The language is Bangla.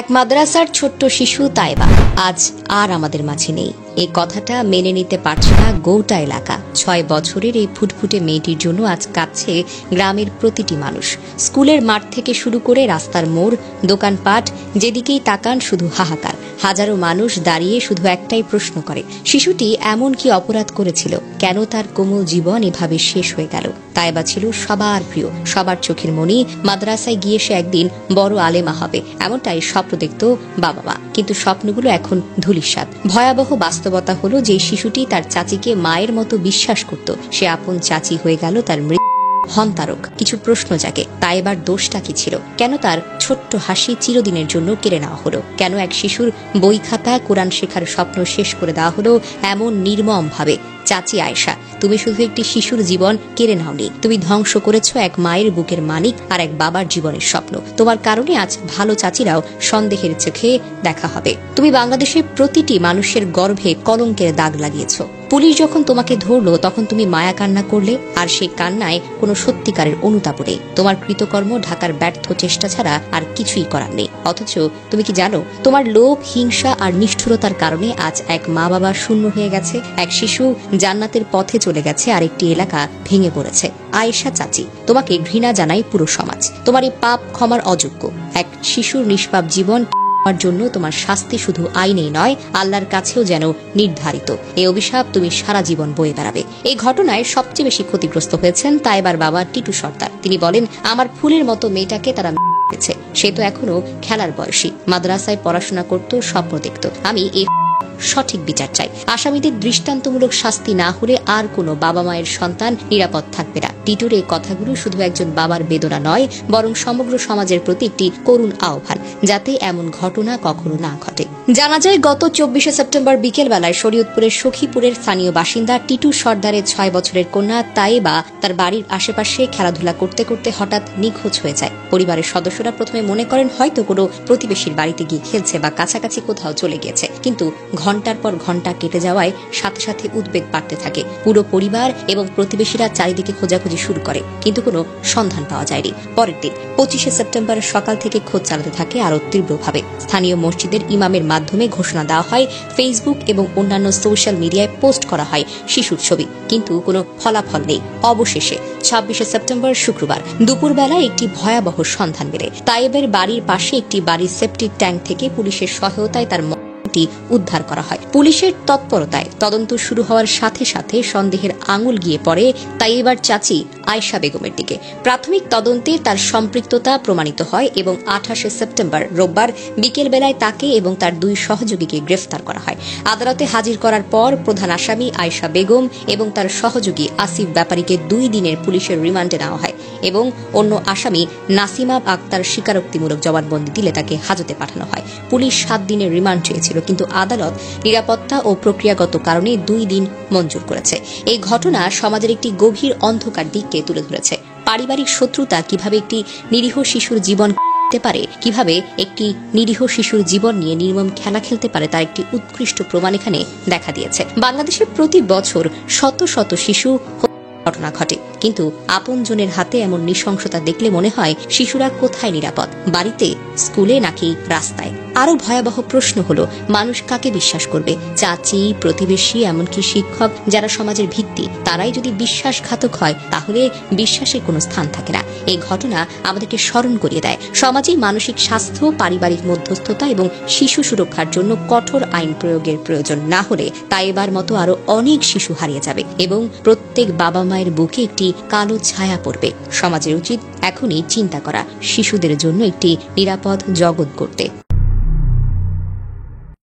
এক মাদ্রাসার ছোট্ট শিশু তাইবা আজ আর আমাদের মাঝে নেই। এই কথাটা মেনে নিতে পারছে না গোটা এলাকা। ৬ বছরের এই ফুটফুটে মেয়েটির জন্য আজ কাঁদছে গ্রামের প্রতিটি মানুষ। স্কুলের মাঠ থেকে শুরু করে রাস্তার মোড়, দোকানপাট, যেদিকেই তাকান শুধু হাহাকার। হাজারো মানুষ দাঁড়িয়ে শুধু একটাই প্রশ্ন করে, শিশুটি এমন কি অপরাধ করেছিল? কেন তার কোমল জীবন এভাবে শেষ হয়ে গেল? তাইবা ছিল সবার প্রিয়, সবার চোখের মণি। মাদ্রাসায় গিয়ে সে একদিন বড় আলেমা হবে, এমনটাই স্বপ্ন দেখত বাবা মা। কিন্তু স্বপ্নগুলো এখন ধূলিসাৎ। ভয়াবহ বাস্তবতা হলো যে শিশুটি তার চাচিকে মায়ের মতো বিশ্বাস করত, সে আপন চাচি হয়ে গেল তার মৃত্যু। হন্তারক কিছু প্রশ্ন জাগে, তাইবার দোষটা কি ছিল? কেন তার ছোট্ট হাসি চিরদিনের জন্য কেড়ে নেওয়া হলো? কেন এক শিশুর বই খাতা, কোরআন শেখার স্বপ্ন শেষ করে দেওয়া হলো এমন নির্মম ভাবে? চাচি আয়েশা, তুমি শুধু একটি শিশুর জীবন কেড়ে নাওনি, তুমি ধ্বংস করেছ এক মায়ের বুকের মানিক আর এক বাবার জীবনের স্বপ্ন। তোমার কারণে আজ ভালো চাচিরাও সন্দেহের চোখে দেখা হবে। তুমি বাংলাদেশের প্রতিটি মানুষের গর্ভে কলঙ্কের দাগ লাগিয়েছ। পুলিশ যখন তোমাকে ধরলো তখন তুমি মায়া কান্না করলে, আর সেই কান্নায় কোনো সত্যিকারের অনুতাপ নেই। তোমার কৃতকর্ম ঢাকার ব্যর্থ চেষ্টা ছাড়া আর কিছুই করার নেই। অথচ তুমি কি জানো, তোমার লোভ, হিংসা আর নিষ্ঠুরতার কারণে আজ এক মা বাবা শূন্য হয়ে গেছে, এক শিশু জান্নাতের পথে চলে গেছে, আর একটি এলাকা ভেঙে পড়েছে। আয়েশা চাচি, তোমাকে ঘৃণা জানাই পুরো সমাজ। তোমার এই পাপ ক্ষমার অযোগ্য। এক শিশুর নিষ্পাপ জীবন জন্য তোমার শাস্তি শুধু আইনেই নয়, আল্লাহর কাছেও যেন নির্ধারিত। এই অভিশাপ তুমি সারা জীবন বয়ে বেড়াবে। এই ঘটনায় সবচেয়ে বেশি ক্ষতিগ্রস্ত হয়েছেন তাইবার বাবা টিটু সর্দার। তিনি বলেন, আমার ফুলের মতো মেয়েটাকে তারা মেরেছে। সে তো এখনো খেলার বয়সী, মাদ্রাসায় পড়াশোনা করত, স্বপ্ন দেখত। আমি এই সঠিক বিচার চাই। আসামিদের দৃষ্টান্তমূলক শাস্তি না হলে আর কোনো বাবা মায়ের সন্তান নিরাপদ থাকবে না। টিটুর এই কথাগুলো শুধু একজন বাবার বেদনা নয়, বরং সমগ্র সমাজের প্রতি একটি করুণ আহ্বান, যাতে এমন ঘটনা কখনো না ঘটে। জানা যায়, গত ২৪শে সেপ্টেম্বর বিকেল বেলায় শরীয়তপুরের সখীপুরের স্থানীয় বাসিন্দা টিটু সর্দারের ৬ বছরের কন্যা তাইবা তার বাড়ির আশেপাশে খেলাধুলা করতে করতে হঠাৎ নিখোঁজ হয়ে যায়। পরিবারের সদস্যরা প্রথমে মনে করেন হয়তো কোনো প্রতিবেশীর বাড়িতে গিয়ে খেলছে বা কাছাকাছি কোথাও চলে গিয়েছে। কিন্তু ঘন্টার পর ঘন্টা কেটে যাওয়ায় সাথে সাথে উদ্বেগ বাড়তে থাকে। পুরো পরিবার এবং প্রতিবেশীরা চারিদিকে খোঁজাখুঁজি শুরু করে, কিন্তু কোনো সন্ধান পাওয়া যায়নি। পরের দিন ২৫শে সেপ্টেম্বর সকাল থেকে খোঁজ চালাতে থাকে আরো তীব্রভাবে। স্থানীয় মসজিদের ইমামের মাধ্যমে ঘোষণা দেওয়া হয়, ফেসবুক এবং অন্যান্য সোশ্যাল মিডিয়ায় পোস্ট করা হয় শিশুর ছবি, কিন্তু কোনো ফলাফল নেই। অবশেষে ২৬শে সেপ্টেম্বর শুক্রবার দুপুরবেলা একটি ভয়াবহ সন্ধান মেলে। তাইবের বাড়ির পাশে একটি বাড়ির সেপটিক ট্যাঙ্ক থেকে পুলিশের সহায়তায় তার উদ্ধার করা হয়। পুলিশের তৎপরতায় তদন্ত শুরু হওয়ার সাথে সাথে সন্দেহের আঙুল গিয়ে পড়ে তাইবার চাচি আয়েশা বেগমের দিকে। প্রাথমিক তদন্তে তার সম্পৃক্ততা প্রমাণিত হয় এবং ২৮শে সেপ্টেম্বর রোববার বিকেল বেলায় তাকে এবং তার ২ সহযোগীকে গ্রেফতার করা হয়। আদালতে হাজির করার পর প্রধান আসামি আয়েশা বেগম এবং তার সহযোগী আসিফ ব্যাপারীকে ২ দিনের পুলিশের রিমান্ডে নেওয়া হয় এবং অন্য আসামি নাসিমা আক্তার স্বীকারোক্তিমূলক জবানবন্দি দিলে তাকে হাজতে পাঠানো হয়। পুলিশ ৭ দিনের রিমান্ড চেয়েছিল, কিন্তু আদালত নিরাপত্তা ও প্রক্রিয়াগত কারণে ২ দিন মঞ্জুর করেছে। এই ঘটনা সমাজের একটি গভীর অন্ধকার দিককে তুলে ধরেছে। পারিবারিক শত্রুতা কিভাবে একটি নিরীহ শিশুর জীবন পারে, কিভাবে একটি নিরীহ শিশুর জীবন নিয়ে নির্মম খেলা খেলতে পারে, তার একটি উৎকৃষ্ট প্রমাণ এখানে দেখা দিয়েছে। বাংলাদেশে প্রতি বছর শত শত শিশু ঘটনা ঘটে, কিন্তু আপনজনের হাতে এমন নৃশংসতা দেখলে মনে হয় শিশুরা কোথায় নিরাপদ, বাড়িতে, স্কুলে নাকি রাস্তায়? আরো ভয়াবহ প্রশ্ন হলো, মানুষ কাকে বিশ্বাস করবে? চাচি, প্রতিবেশী, এমনকি শিক্ষক, যারা সমাজের ভিত্তি, তারাই যদি বিশ্বাসঘাতক হয়, তাহলে বিশ্বাসের কোনো স্থান থাকে না। এই ঘটনা আমাদেরকে স্মরণ করিয়ে দেয়, সমাজে মানসিক স্বাস্থ্য, পারিবারিক মধ্যস্থতা এবং শিশু সুরক্ষার জন্য কঠোর আইন প্রয়োগের প্রয়োজন না হলে তাইবার মতো আরো অনেক শিশু হারিয়ে যাবে এবং প্রত্যেক বাবা মায়ের বুকে একটি কালো ছায়া পড়বে। সমাজের উচিত এখনই চিন্তা করা, শিশুদের জন্য একটি নিরাপদ জগৎ গড়তে।